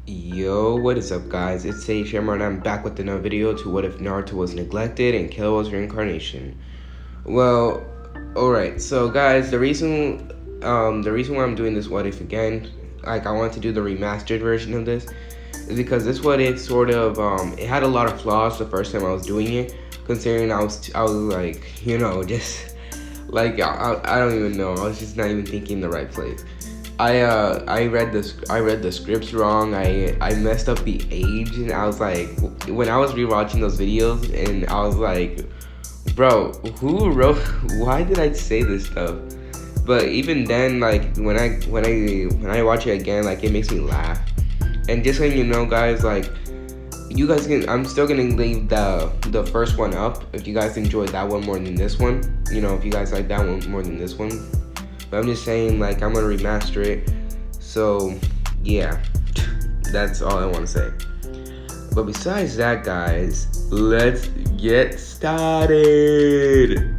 Yo, what is up, guys? It's Sage Shamar, and I'm back with another video to what if Naruto was neglected and Killuas reincarnation. Well, alright, so guys, the reason why I'm doing this what if again, like I want to do the remastered version of this, is because this what if sort of it had a lot of flaws the first time I was doing it, considering I was like, just like I don't even know, I was just not even thinking in the right place. I read the scripts wrong. I messed up the age, and I was like, when I was rewatching those videos, and I was like, bro, who wrote? Why did I say this stuff? But even then, like when I watch it again, like it makes me laugh. And just letting you know, guys, like you guys can. I'm still gonna leave the first one up if you guys enjoyed that one more than this one. If you guys like that one more than this one. But I'm just saying, like, I'm gonna remaster it. So, yeah, that's all I want to say. But besides that, guys, let's get started.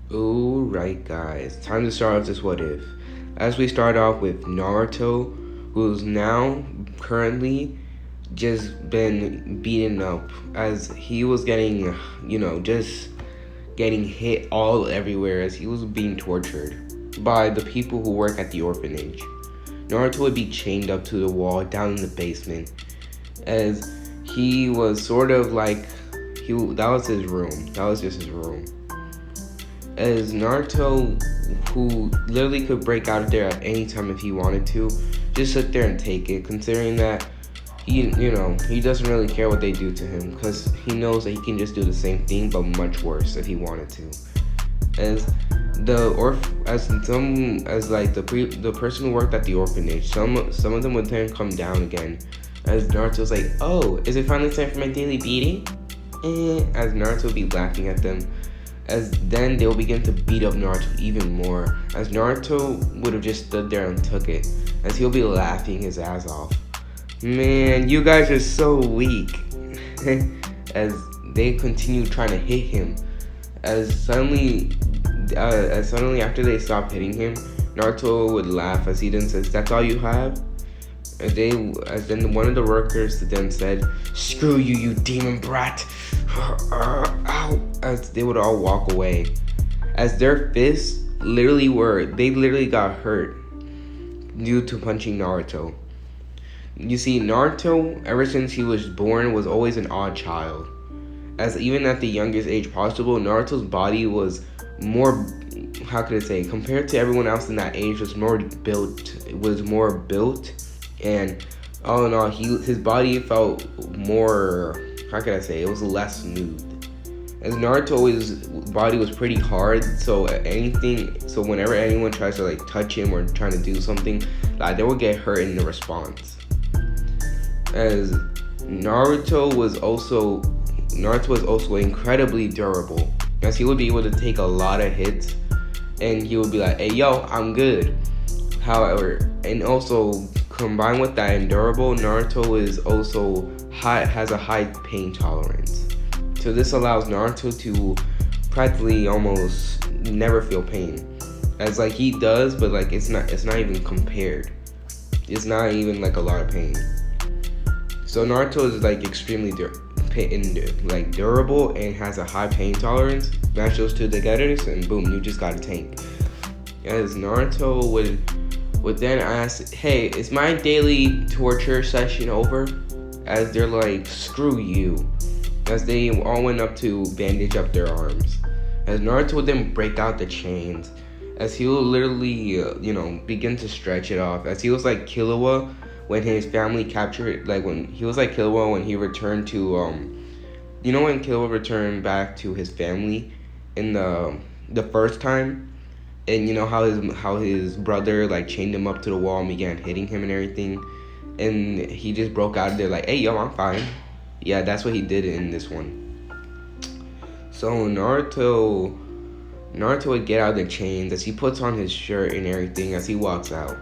Alright, guys, time to start off this what if. As we start off with Naruto, who's now currently just been beaten up as he was getting, just getting hit all everywhere as he was being tortured by the people who work at the orphanage. Naruto would be chained up to the wall down in the basement as he was sort of like, that was his room. That was just his room. As Naruto, who literally could break out of there at any time if he wanted to, just sit there and take it, considering that he doesn't really care what they do to him, because he knows that he can just do the same thing but much worse if he wanted to. As the person who worked at the orphanage, some of them would then come down again, as Naruto's like, oh, is it finally time for my daily beating? As Naruto would be laughing at them. As then they'll begin to beat up Naruto even more, as Naruto would have just stood there and took it, as he'll be laughing his ass off. Man, you guys are so weak. As they continue trying to hit him, as suddenly after they stop hitting him, Naruto would laugh as he then says, "That's all you have?" As then one of the workers then said, "Screw you, you demon brat!" Ow! As they would all walk away, as their fists literally got hurt due to punching Naruto. You see, Naruto, ever since he was born, was always an odd child. As even at the youngest age possible, Naruto's body was more, how could I say, compared to everyone else in that age, was more built, and all in all, his body felt more, how could I say, it was less smooth. As Naruto's body was pretty hard, so whenever anyone tries to like touch him or trying to do something, like they would get hurt in the response. As Naruto was also incredibly durable, as he would be able to take a lot of hits, and he would be like, "Hey yo, I'm good." However, and also combined with that and durable, Naruto is also has a high pain tolerance. So this allows Naruto to practically almost never feel pain, as like he does, but like it's not even compared. It's not even like a lot of pain. So Naruto is like extremely durable and has a high pain tolerance. Match those two together, and boom, you just got a tank. As Naruto would then ask, "Hey, is my daily torture session over?" As they're like, "Screw you." As they all went up to bandage up their arms. As Naruto would then break out the chains, as he will literally, begin to stretch it off. As he was like Killua when his family captured, like when he was like Killua when he returned to, when Killua returned back to his family in the first time, and how his brother like chained him up to the wall and began hitting him and everything, and he just broke out of there like, "Hey yo, I'm fine." Yeah, that's what he did in this one. So Naruto would get out of the chains as he puts on his shirt and everything as he walks out.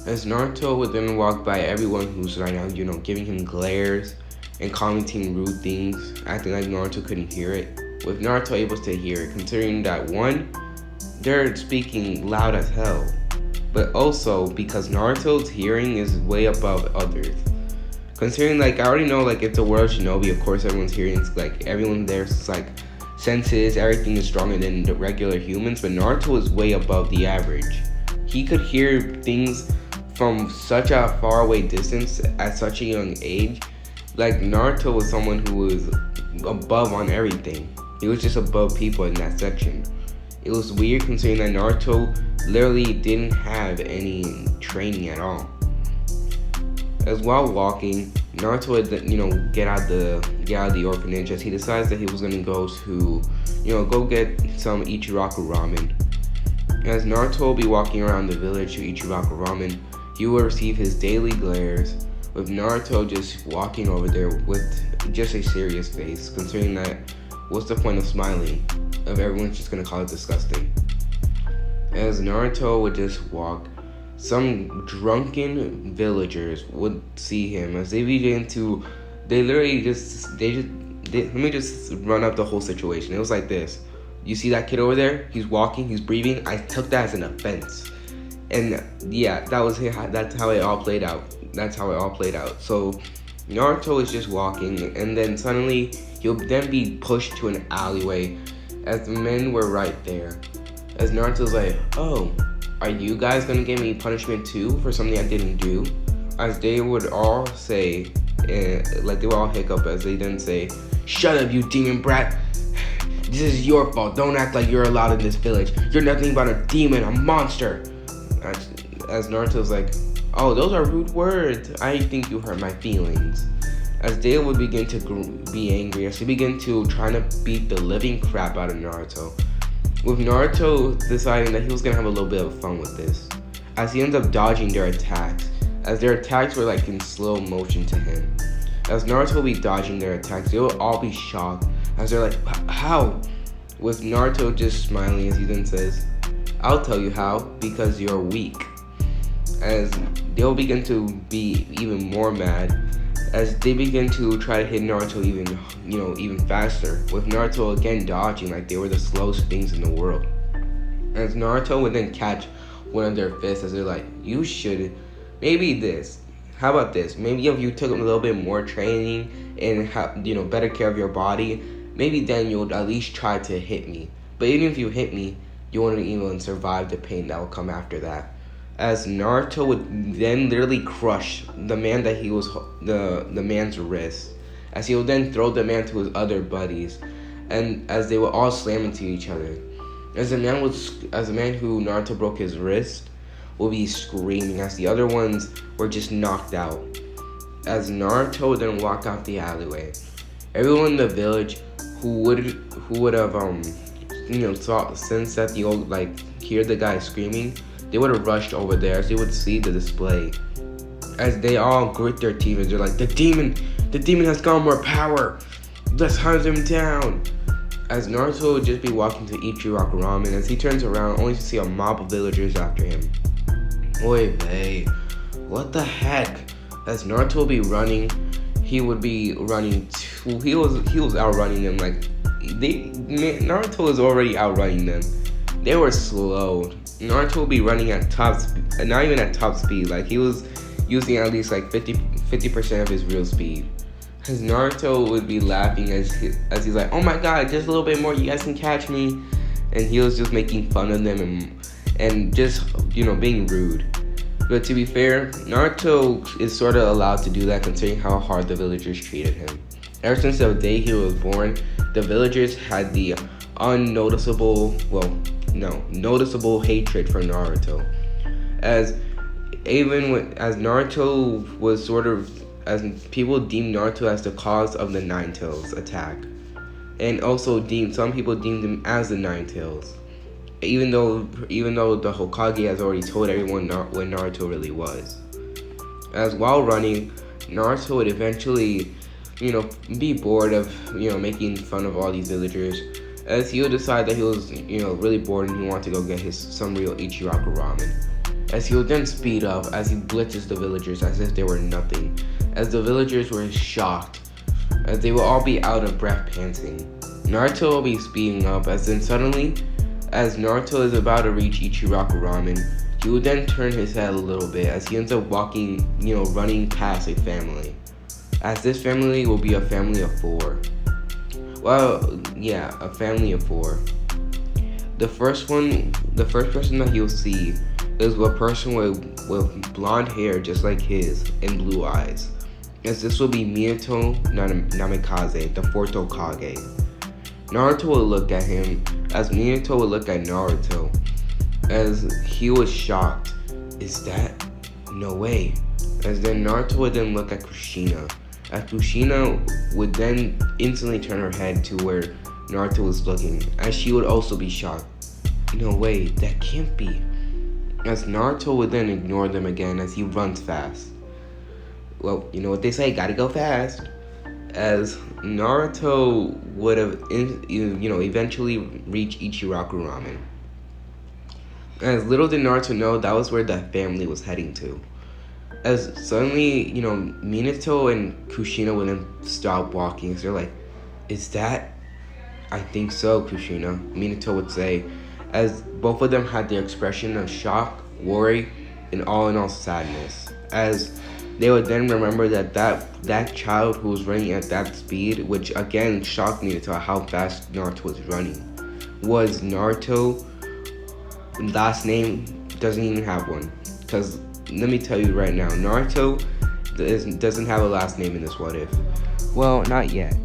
As Naruto would then walk by everyone who's right now, giving him glares and commenting rude things, acting like Naruto couldn't hear it, with Naruto able to hear it, considering that one, they're speaking loud as hell, but also because Naruto's hearing is way above others. Considering, I already know, it's a world shinobi, of course everyone's hearing, everyone there's, senses, everything is stronger than the regular humans, but Naruto is way above the average. He could hear things from such a faraway distance at such a young age. Naruto was someone who was above on everything. He was just above people in that section. It was weird considering that Naruto literally didn't have any training at all. As while walking, Naruto would, get out of the orphanage as he decides that he was gonna go to, go get some Ichiraku ramen. As Naruto will be walking around the village to Ichiraku ramen, he will receive his daily glares, with Naruto just walking over there with just a serious face, considering that what's the point of smiling if everyone's just gonna call it disgusting. As Naruto would just walk, some drunken villagers would see him as they begin to, let me just run up the whole situation. It was like this. You see that kid over there? He's walking, he's breathing. I took that as an offense. And yeah, that's how it all played out. So Naruto is just walking, and then suddenly he'll then be pushed to an alleyway as the men were right there. As Naruto's like, oh, are you guys gonna give me punishment too for something I didn't do? As they would all say, they would all hiccup as they then say, shut up, you demon brat. This is your fault. Don't act like you're allowed in this village. You're nothing but a demon, a monster. As Naruto's like, oh, those are rude words. I think you hurt my feelings. As Dale would begin to be angry, as he began to try to beat the living crap out of Naruto, with Naruto deciding that he was gonna have a little bit of fun with this, as he ends up dodging their attacks, as their attacks were in slow motion to him. As Naruto will be dodging their attacks, they will all be shocked, as they're like, how? With Naruto just smiling as he then says, I'll tell you how, because you're weak. As they'll begin to be even more mad, as they begin to try to hit Naruto even faster, with Naruto again dodging like they were the slowest things in the world. As Naruto would then catch one of their fists as they're like, you should, maybe this, how about this, maybe if you took a little bit more training and have, better care of your body, maybe then you'll at least try to hit me. But even if you hit me, you won't even survive the pain that will come after that. As Naruto would then literally crush the man that he was, the man's wrist, as he would then throw the man to his other buddies, and as they would all slam into each other. As the man who Naruto broke his wrist will be screaming as the other ones were just knocked out. As Naruto would then walk out the alleyway, everyone in the village who would have saw since that the old hear the guy screaming, they would have rushed over there as they would see the display. As they all grit their teeth and they're like, the demon has got more power. Let's hunt him down. As Naruto would just be walking to Ichiraku ramen, as he turns around only to see a mob of villagers after him. Oy vey, what the heck? As Naruto would be running, he would be running too. He was outrunning them Naruto was already outrunning them. They were slow. Naruto would be running at top speed, not even at top speed. He was using at least 50% of his real speed. As Naruto would be laughing as he's like, oh my god, just a little bit more, you guys can catch me. And he was just making fun of them and just being rude. But to be fair, Naruto is sort of allowed to do that considering how hard the villagers treated him. Ever since the day he was born, the villagers had the noticeable hatred for Naruto. As Naruto was as people deemed Naruto as the cause of the Nine Tails attack. And also some people deemed him as the Nine Tails. Even though the Hokage has already told everyone what Naruto really was. As while running, Naruto would eventually, be bored of, making fun of all these villagers, as he would decide that he was, really bored and he wanted to go get some real Ichiraku ramen. as he would then speed up as he blitzes the villagers as if they were nothing, as the villagers were shocked, as they will all be out of breath panting. Naruto will be speeding up, as then suddenly, as Naruto is about to reach Ichiraku Ramen, he will then turn his head a little bit as he ends up walking, running past a family. As this family will be a family of 4. Well, yeah, a family of 4. The first person that he'll see is a person with blonde hair just like his and blue eyes. As this will be Minato Namikaze, the 4th Hokage. Naruto will look at him as Minato will look at Naruto, as he was shocked. Is that? No way. As then Naruto would then look at Kushina, as Kushina would then instantly turn her head to where Naruto was looking, as she would also be shocked. No way, that can't be. As Naruto would then ignore them again as he runs fast. Well, you know what they say, gotta go fast. As Naruto would have, eventually reach Ichiraku Ramen. As little did Naruto know that was where that family was heading to. As suddenly, Minato and Kushina would then stop walking. So they're like, is that? I think so, Kushina, Minato would say, as both of them had their expression of shock, worry, and all in all sadness. As they would then remember that child who was running at that speed, which again shocked Minato how fast Naruto was running, was Naruto. Last name doesn't even have one. Because let me tell you right now, Naruto doesn't have a last name in this What If. Well, not yet.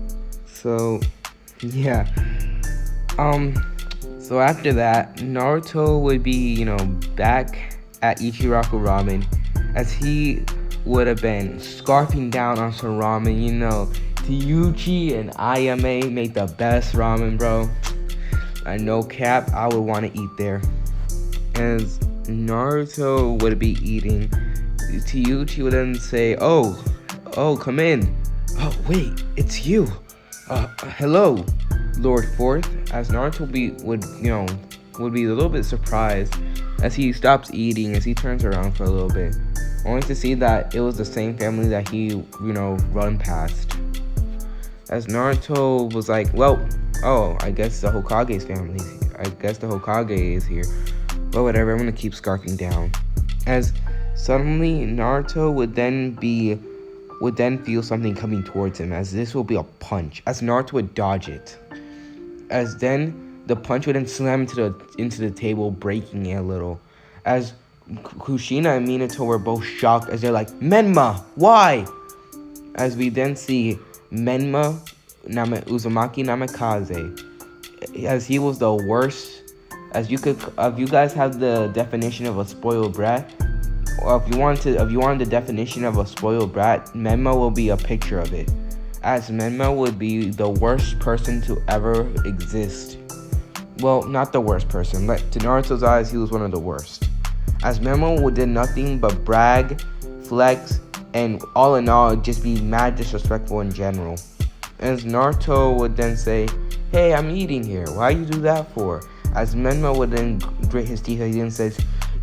So, yeah. So after that, Naruto would be, back at Ichiraku Ramen, as he would have been scarfing down on some ramen. Teuchi and Ayame make the best ramen, bro. I no cap, I would want to eat there. As Naruto would be eating, Teuchi would then say, oh, come in. Oh, wait, it's you. Hello, Lord Fourth. As Naruto would be a little bit surprised as he stops eating, as he turns around for a little bit, only to see that it was the same family that he, run past. As Naruto was like, well, I guess the Hokage's family. I guess the Hokage is here. But whatever, I'm gonna keep scarfing down. As suddenly Naruto would then feel something coming towards him, as this will be a punch. As Naruto would dodge it. As then the punch would then slam into the table, breaking it a little. As Kushina and Minato were both shocked, as they're like, Menma, why? As we then see Menma Uzumaki Namikaze, as he was the worst. As if you guys have the definition of a spoiled brat, or if you wanted the definition of a spoiled brat, Menma will be a picture of it. As Menma would be the worst person to ever exist. Well, not the worst person. To Naruto's eyes, he was one of the worst. As Menma did nothing but brag, flex, and all in all, just be mad disrespectful in general. As Naruto would then say, hey, I'm eating here. Why you do that for? As Menma would then grit his teeth, he then says,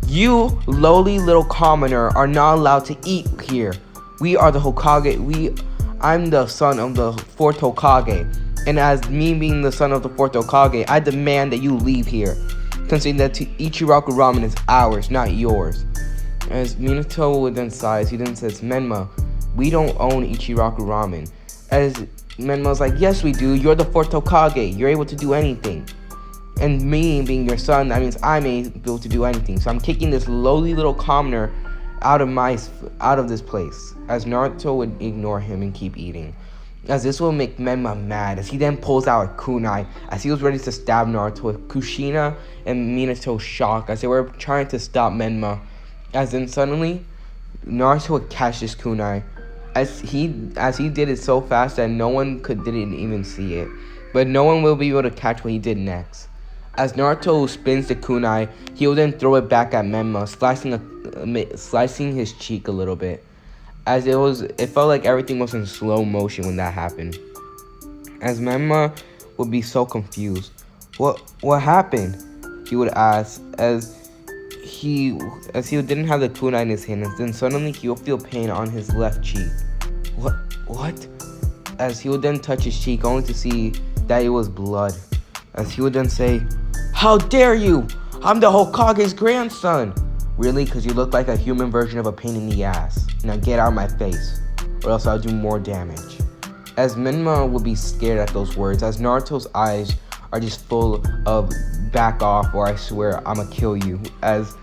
you lowly little commoner are not allowed to eat here. We are the Hokage. I'm the son of the 4th Hokage. And as me being the son of the 4th Hokage, I demand that you leave here, considering that Ichiraku Ramen is ours, not yours. As Minato would then sighs, he then says, Menma, we don't own Ichiraku Ramen. As Menma's like, yes we do, you're the 4th Hokage, you're able to do anything. And me being your son, that means I'm able to do anything. So I'm kicking this lowly little commoner out of this place. As Naruto would ignore him and keep eating. As this will make Menma mad, as he then pulls out a kunai, as he was ready to stab Naruto, with Kushina and Minato shocked as they were trying to stop Menma. As then suddenly, Naruto would catch this kunai, as he did it so fast that no one didn't even see it. But no one will be able to catch what he did next. As Naruto spins the kunai, he will then throw it back at Menma, slicing his cheek a little bit. As it felt like everything was in slow motion when that happened. As Menma would be so confused. What happened? He would ask, as he as he didn't have the kunai in his hand, and then suddenly he will feel pain on his left cheek. What? As he would then touch his cheek, only to see that it was blood. As he would then say, "How dare you! I'm the Hokage's grandson!" Really? Because you look like a human version of a pain in the ass. Now get out of my face, or else I'll do more damage. As Menma would be scared at those words, as Naruto's eyes are just full of back off, or I swear I'ma kill you. As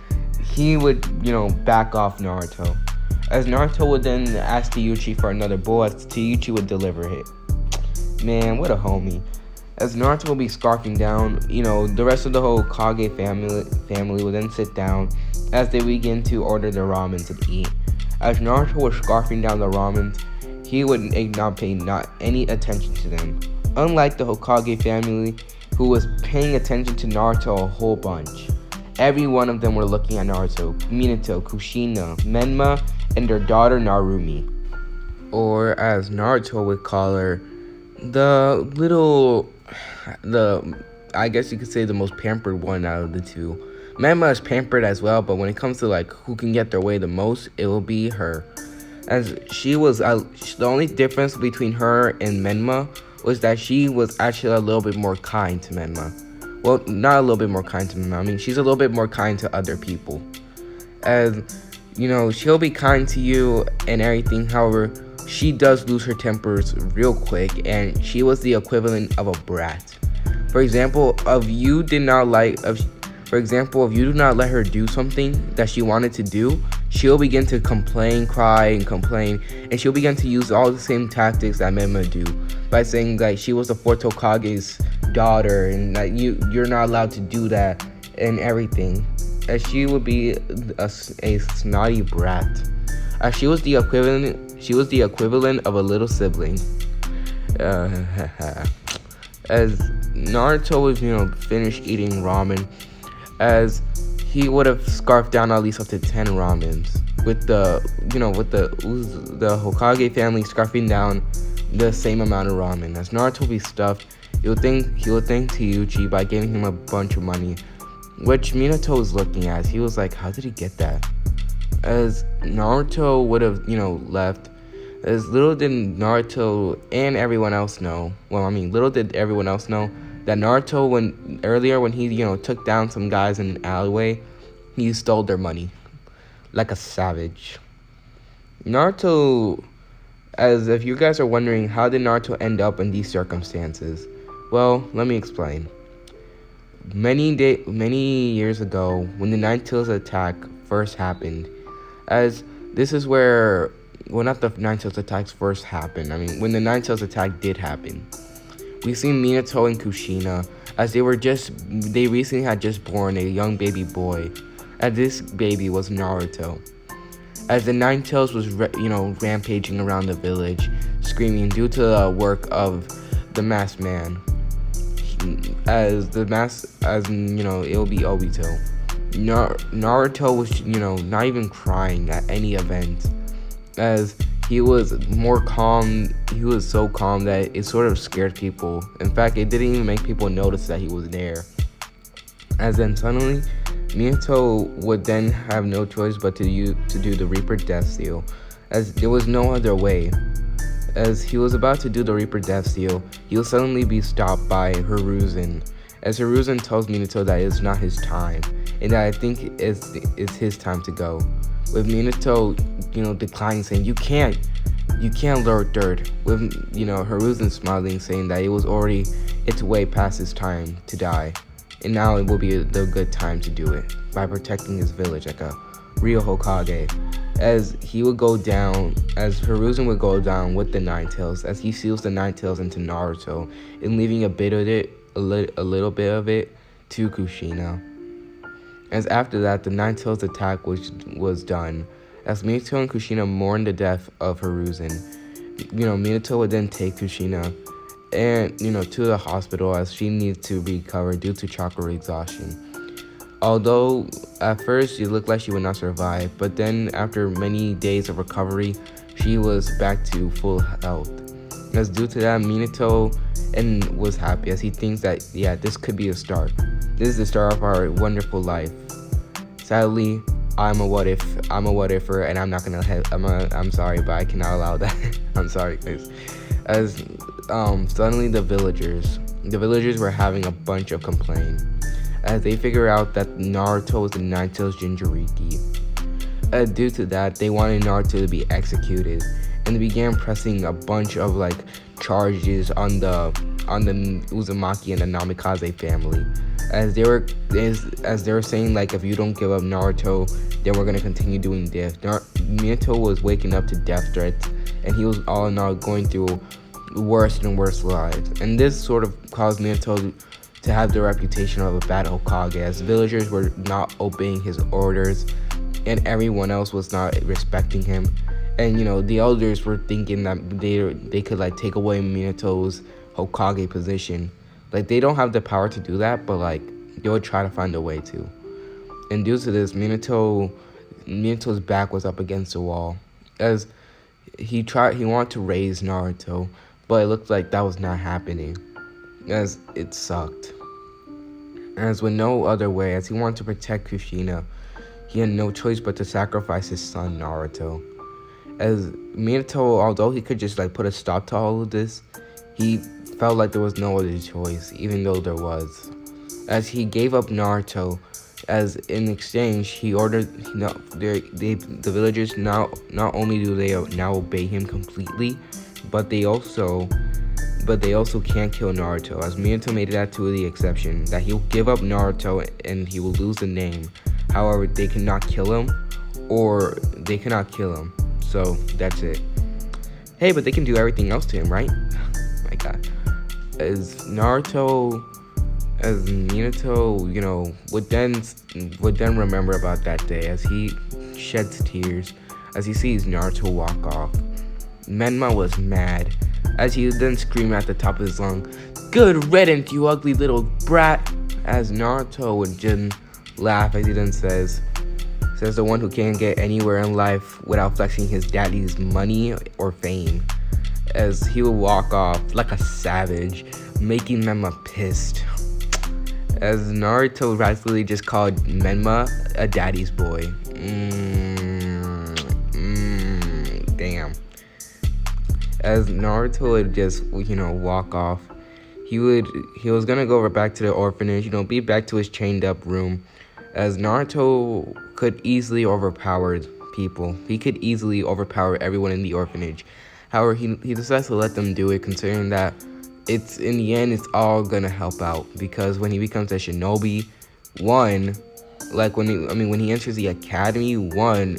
he would, back off Naruto. As Naruto would then ask Teuchi for another bowl, as Teuchi would deliver it. Man, what a homie. As Naruto would be scarfing down, the rest of the whole Kage family would then sit down as they begin to order their ramen to eat. As Naruto was scarfing down the ramen, he would not pay any attention to them. Unlike the Hokage family, who was paying attention to Naruto a whole bunch. Every one of them were looking at Naruto, Minato, Kushina, Menma, and their daughter Narumi. Or as Naruto would call her, I guess you could say the most pampered one out of the two. Menma is pampered as well, but when it comes to who can get their way the most, it will be her. As she was, the only difference between her and Menma was that she was actually a little bit more kind to Menma. Well, not a little bit more kind to Menma. I mean, she's a little bit more kind to other people. As, she'll be kind to you and everything. However, she does lose her tempers real quick, and she was the equivalent of a brat. For example, if you do not let her do something that she wanted to do, she'll begin to cry and complain, and she'll begin to use all the same tactics that Menma do, by saying that she was the fourth Hokage's daughter, and that you're not allowed to do that, and everything. As she would be a snotty brat. As she was the equivalent of a little sibling. As Naruto was, finished eating ramen, as he would have scarfed down at least up to 10 ramens, with the Hokage family scarfing down the same amount of ramen. As Naruto would be stuffed, he would thank Teuchi by giving him a bunch of money, which Minato was looking at. He was like, how did he get that? As Naruto would have, left, as little did Naruto and everyone else know, little did everyone else know that Naruto, when he, took down some guys in an alleyway, he stole their money like a savage. Naruto, as if you guys are wondering, how did Naruto end up in these circumstances? Well, let me explain. Many years ago, when the Nine Tails attack first happened, as this is where, well, not the Nine Tails attacks first happened. When the Nine Tails attack did happen, we see Minato and Kushina, as they recently had just born a young baby boy, and this baby was Naruto. As the Nine Tails was, rampaging around the village, screaming due to the work of the masked man. It will be Obito. Naruto was, not even crying at any event, as he was more calm. He was so calm that it sort of scared people. In fact, it didn't even make people notice that he was there. As then suddenly, Minato would then have no choice but to do the Reaper Death Seal, as there was no other way. As he was about to do the Reaper Death Seal, he will suddenly be stopped by Hiruzen, as Hiruzen tells Minato that it's not his time, and that I think it's his time to go. With Minato, declining, saying, you can't lure dirt. With, Hiruzen smiling, saying that it was already its way past his time to die, and now it will be the good time to do it, by protecting his village like a real Hokage. As Hiruzen would go down with the Nine Tails, as he seals the Nine Tails into Naruto, and leaving a little bit of it to Kushina. As after that, the Nine Tails attack was done. As Minato and Kushina mourned the death of Hiruzen, Minato would then take Kushina and, to the hospital, as she needs to recover due to chakra exhaustion. Although at first it looked like she would not survive, but then after many days of recovery, she was back to full health. As due to that, Minato was happy, as he thinks that, this could be a start. This is the start of our wonderful life. Sadly, I'm a what ifer, and I'm not gonna I'm sorry, but I cannot allow that. I'm sorry, guys. As suddenly the villagers were having a bunch of complaints as they figure out that Naruto was the Nine-Tails Jinchuriki. Due to that, they wanted Naruto to be executed, and they began pressing a bunch of like charges on the Uzumaki and the Namikaze family, as they were saying like, if you don't give up Naruto, then we're gonna continue doing death. Minato was waking up to death threats, and he was all in all going through worse and worse lives, and this sort of caused Minato to have the reputation of a bad Hokage, as villagers were not obeying his orders and everyone else was not respecting him. And the elders were thinking that they could like take away Minato's Hokage position. Like, they don't have the power to do that, but like they would try to find a way to. And due to this, Minato's back was up against the wall, as he wanted to raise Naruto, but it looked like that was not happening, as it sucked. As with no other way, as he wanted to protect Kushina, he had no choice but to sacrifice his son Naruto. As Minato, although he could just like put a stop to all of this, he felt like there was no other choice, even though there was. As he gave up Naruto, as in exchange he ordered the villagers not only do they now obey him completely, but they also can't kill Naruto, as Minato made that to the exception that he'll give up Naruto and he will lose the name. However, they cannot kill him, so that's it. Hey, but they can do everything else to him, right? My god. As Minato, would then remember about that day, as he sheds tears as he sees Naruto walk off. Menma was mad, as he would then scream at the top of his lungs, "Good riddance, you ugly little brat!" As Naruto would just laugh as he then says the one who can't get anywhere in life without flexing his daddy's money or fame, as he would walk off like a savage, making Menma pissed, as Naruto rapidly just called Menma a daddy's boy. Damn. As Naruto would just walk off, he was gonna go back to the orphanage, be back to his chained up room, as Naruto could easily overpower people. He could easily overpower everyone in the orphanage. However, he decides to let them do it, considering that in the end it's all gonna help out, because when he becomes a shinobi, when he enters the academy,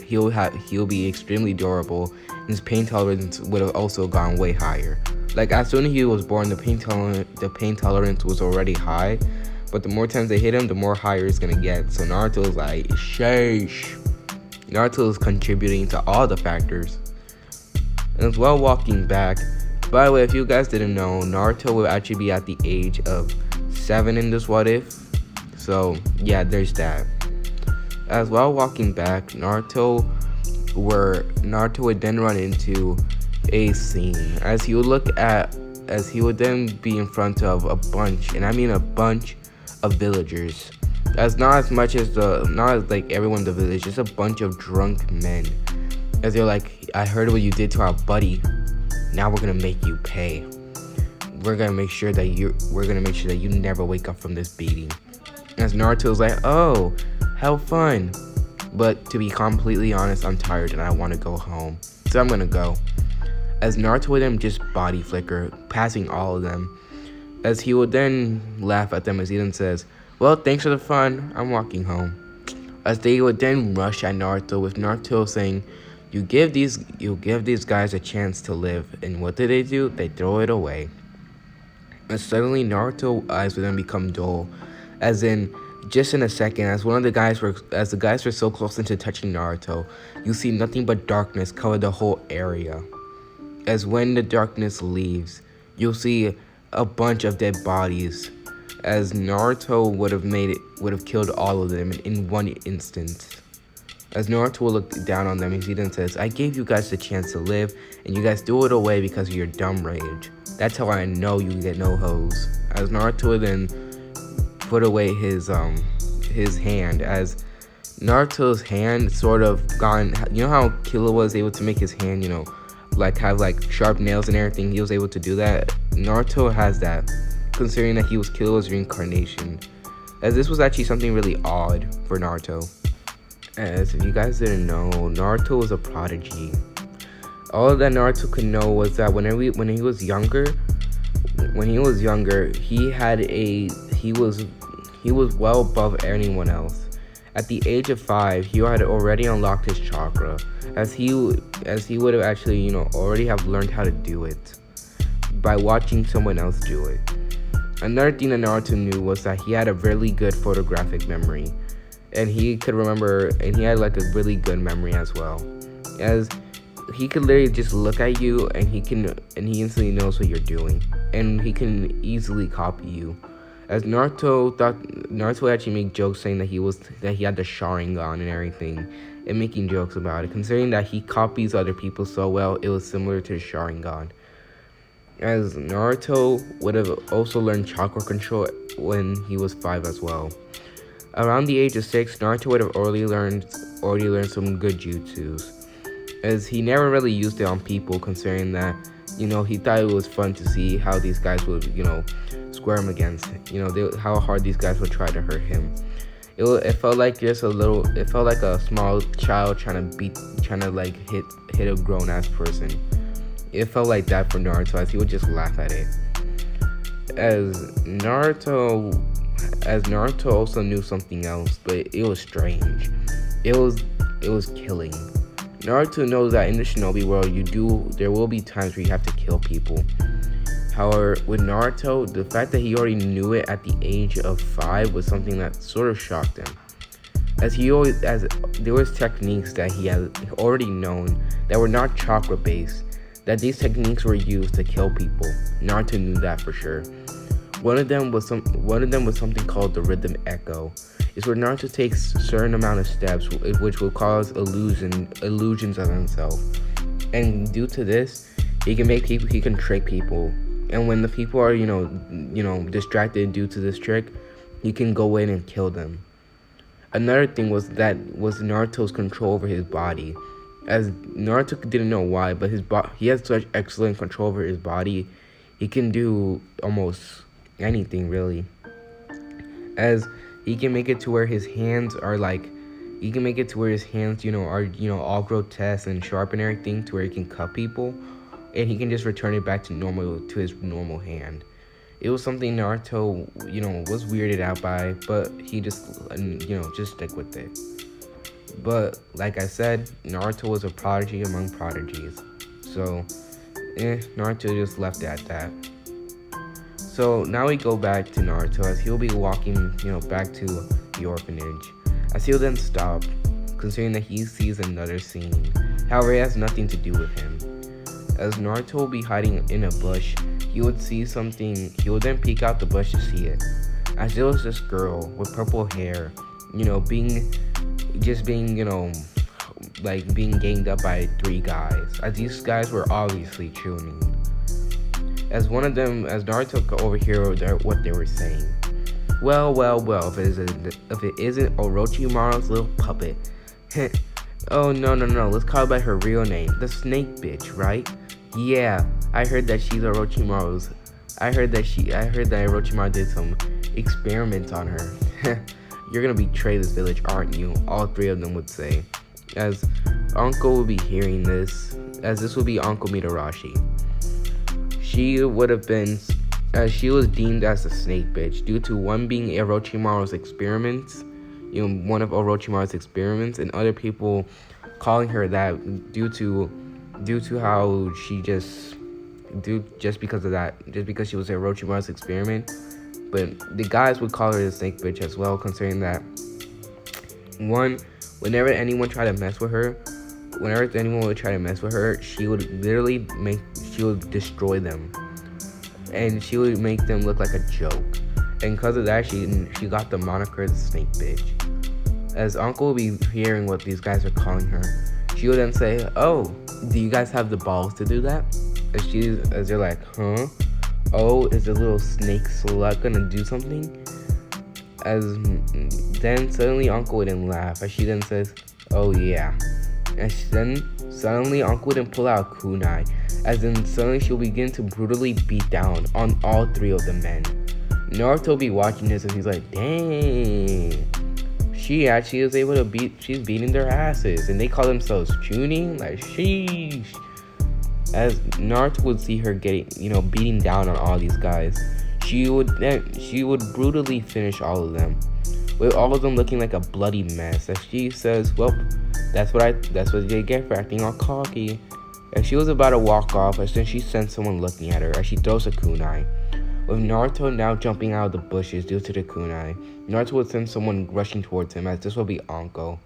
he'll be extremely durable, and his pain tolerance would have also gone way higher. Like, as soon as he was born, the pain tolerance was already high, but the more times they hit him, the more higher it's gonna get. So Naruto is like, sheesh. Naruto is contributing to all the factors. And as well, walking back, by the way, if you guys didn't know, Naruto will actually be at the age of 7 in this what if. So yeah, there's that. As well, walking back, Naruto would then run into a scene, as he would then be in front of a bunch, and I mean a bunch of villagers, as not as like everyone in the village, just a bunch of drunk men, as they're like, "I heard what you did to our buddy, now we're gonna make you pay. We're gonna make sure that you never wake up from this beating." As Naruto's like, "Oh, how fun, but to be completely honest, I'm tired and I want to go home, so I'm gonna go." As Naruto would then just body flicker, passing all of them, as he would then laugh at them as he then says, "Well, thanks for the fun, I'm walking home." As they would then rush at Naruto, with Naruto saying, you give these guys a chance to live," and what do? They throw it away. And suddenly Naruto's eyes would then become dull, as in, just in a second, as the guys were so close into touching Naruto, you see nothing but darkness cover the whole area. As when the darkness leaves, you'll see a bunch of dead bodies, as Naruto would have killed all of them in one instant. As Naruto will look down on them, he then says, "I gave you guys the chance to live, and you guys threw it away because of your dumb rage. That's how I know you get no hoes." As Naruto then put away his hand, as Naruto's hand sort of gone. You know how Killua was able to make his hand, like have like sharp nails and everything. He was able to do that. Naruto has that, considering that he was Killua's reincarnation. As this was actually something really odd for Naruto. As if you guys didn't know, Naruto was a prodigy. All that Naruto could know was that when he was younger, he was well above anyone else. At the age of 5, he had already unlocked his chakra, as he would have actually, already have learned how to do it by watching someone else do it. Another thing that Naruto knew was that he had a really good photographic memory, and he could remember, and he had like a really good memory as well, as he could literally just look at you and he instantly knows what you're doing, and he can easily copy you. As Naruto actually made jokes saying that he had the Sharingan and everything, and making jokes about it, considering that he copies other people so well, it was similar to the Sharingan. As Naruto would have also learned chakra control when he was 5 as well. Around the age of 6, Naruto would have already learned some good jutsus, as he never really used it on people, considering that, he thought it was fun to see how these guys would, square him against, how hard these guys would try to hurt him. It felt like it felt like a small child trying to like hit a grown ass person. It felt like that for Naruto, as he would just laugh at it. As Naruto also knew something else, but it was strange. It was killing. Naruto knows that in the shinobi world, there will be times where you have to kill people. However, with Naruto, the fact that he already knew it at the age of 5 was something that sort of shocked him. As there was techniques that he had already known that were not chakra based, that these techniques were used to kill people. Naruto knew that for sure. One of them was something called the rhythm echo. It's where Naruto takes a certain amount of steps which will cause illusions of himself. And due to this, he can trick people. And when the people are, distracted due to this trick, he can go in and kill them. Another thing was Naruto's control over his body. As Naruto didn't know why, but he has such excellent control over his body, he can do almost anything really. As he can make it to where his hands are all grotesque and sharp and everything, to where he can cut people, and he can just return it back to his normal hand. It was something Naruto, was weirded out by, but he just stick with it. But like I said, Naruto was a prodigy among prodigies, so Naruto just left it at that. So now we go back to Naruto, as he'll be walking, back to the orphanage, as he'll then stop, considering that he sees another scene. However, it has nothing to do with him. As Naruto will be hiding in a bush, he would see something. He would then peek out the bush to see it, as it was this girl with purple hair, being ganged up by 3 guys, as these guys were obviously Chunin. As Naruto could overhear what they were saying. Well, if it isn't Orochimaru's little puppet. Oh, no, let's call it by her real name, the snake bitch, right? Yeah, I heard that she's Orochimaru's. I heard that Orochimaru did some experiments on her. You're gonna betray this village, aren't you? All 3 of them would say. As Uncle will be hearing this, as this will be Uncle Mitarashi. She was deemed as a snake bitch due to one being Orochimaru's experiments, one of Orochimaru's experiments, and other people calling her that due to how she just because of that, just because she was Orochimaru's experiment. But the guys would call her the snake bitch as well, considering that whenever anyone would try to mess with her, she would destroy them, and she would make them look like a joke. And because of that, she got the moniker the snake bitch. As Uncle will be hearing what these guys are calling her, she would then say, "Oh, do you guys have the balls to do that?" As they're like, "Huh? Oh, is the little snake slut gonna do something?" As then suddenly Uncle wouldn't laugh, as she then says, "Oh yeah." And then suddenly Uncle wouldn't pull out a kunai, as then suddenly she'll begin to brutally beat down on all three of the men. Naruto be watching this and he's like, "Dang, she actually is able to she's beating their asses," and they call themselves tuning. Like, sheesh. As Naruto would see her getting, beating down on all these guys, she would brutally finish all of them, with all of them looking like a bloody mess. As she says, "Well, that's what they get for acting all cocky." As she was about to walk off, as then she sends someone looking at her as she throws a kunai. With Naruto now jumping out of the bushes due to the kunai, Naruto would send someone rushing towards him, as this will be Anko.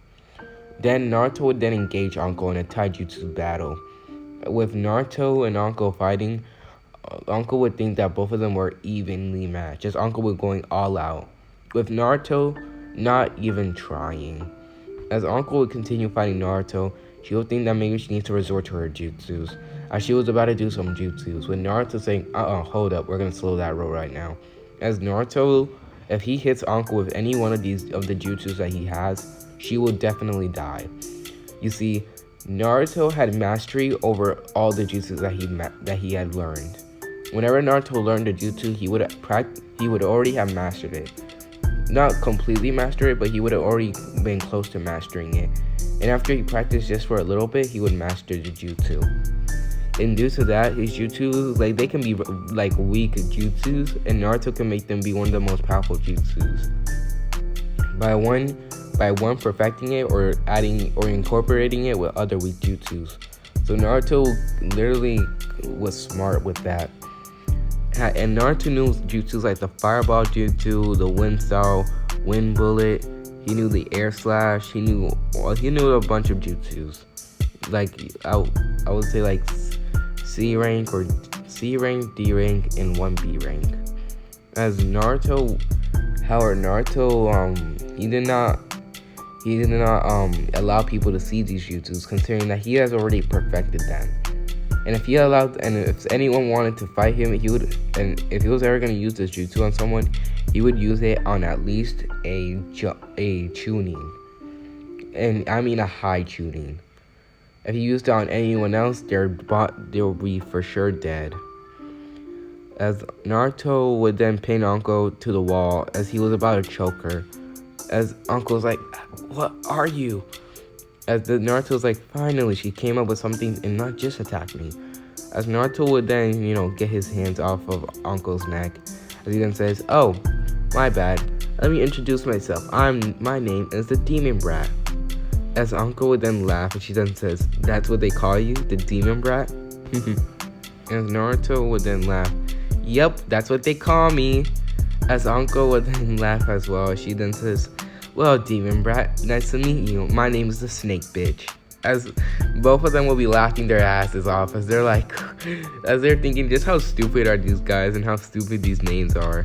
Then Naruto would then engage Anko in a taijutsu battle. With Naruto and Anko fighting, Uncle would think that both of them were evenly matched, as Uncle was going all out, with Naruto not even trying. As Uncle would continue fighting Naruto, she would think that maybe she needs to resort to her jutsus, as she was about to do some jutsus, with Naruto saying, hold up, we're gonna slow that roll right now. As Naruto, if he hits Uncle with any one of the jutsus that he has, she will definitely die. You see, Naruto had mastery over all the jutsus that he had learned. Whenever Naruto learned the jutsu, he would already have mastered it. Not completely mastered it, but he would have already been close to mastering it. And after he practiced just for a little bit, he would master the jutsu. And due to that, his jutsus, they can be weak jutsus, and Naruto can make them be one of the most powerful jutsus. By one perfecting it or adding or incorporating it with other weak jutsus. So Naruto literally was smart with that. And Naruto knew jutsus like the fireball jutsu, the wind style, wind bullet. He knew the air slash. He knew a bunch of jutsus. I would say C rank, D rank, and 1B rank. As Naruto, however, he did not allow people to see these jutsus, considering that he has already perfected them. And if anyone wanted to fight him, if he was ever going to use this jutsu on someone, he would use it on at least a tuning. And I mean a high tuning. If he used it on anyone else, they'll be for sure dead. As Naruto would then pin Anko to the wall as he was about to choke her. As Uncle's like, "What are you?" As Naruto's like, "Finally, she came up with something and not just attack me." As Naruto would then, get his hands off of Uncle's neck. As he then says, "Oh, my bad. Let me introduce myself. My name is the Demon Brat." As Uncle would then laugh, and she then says, "That's what they call you, the Demon Brat?" As Naruto would then laugh, "Yep, that's what they call me." As Uncle would then laugh as well. She then says, "Well, Demon Brat, nice to meet you. My name is the Snake Bitch." As both of them will be laughing their asses off as they're thinking just how stupid are these guys and how stupid these names are.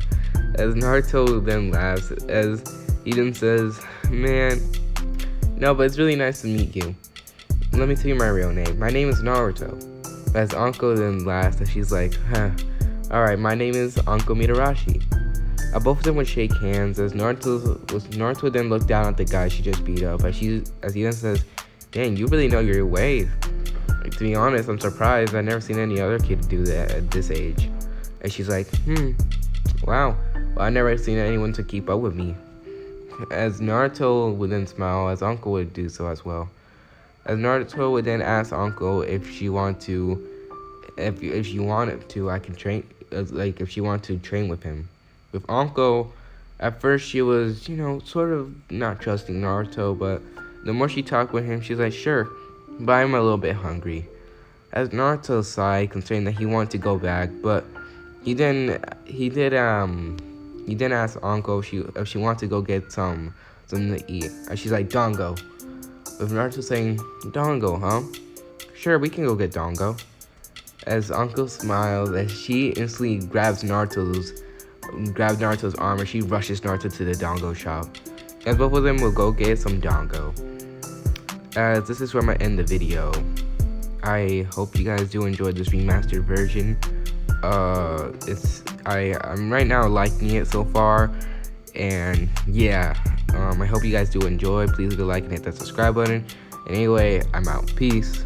As Naruto then laughs as he then says, "Man, no, but it's really nice to meet you. Let me tell you my real name. My name is Naruto." As Anko then laughs as she's like, "Alright, my name is Anko Mitarashi." Both of them would shake hands as Naruto then looked down at the guy she just beat up as he then says, "Dang, you really know your way. To be honest, I'm surprised. I've never seen any other kid do that at this age." And she's like, "Wow. Well, I've never seen anyone to keep up with me." As Naruto would then smile as Uncle would do so as well. As Naruto would then ask Uncle if she wanted to, I can train, if she wanted to train with him. With Anko, at first she was, sort of not trusting Naruto, but the more she talked with him, she's like, "Sure, but I'm a little bit hungry." As Naruto sighed, considering that he wanted to go back, but he did ask Anko if she wanted to go get something to eat. And she's like, "Dango." With Naruto saying, "Dango, huh? Sure, we can go get Dango." As Uncle smiles, as she instantly grabs Naruto's arm and she rushes Naruto to the Dango shop. As both of them will go get some Dango. As this is where I'm gonna end the video. I hope you guys do enjoy this remastered version. I'm right now liking it so far. And yeah, I hope you guys do enjoy. Please leave a like and hit that subscribe button. And anyway, I'm out. Peace.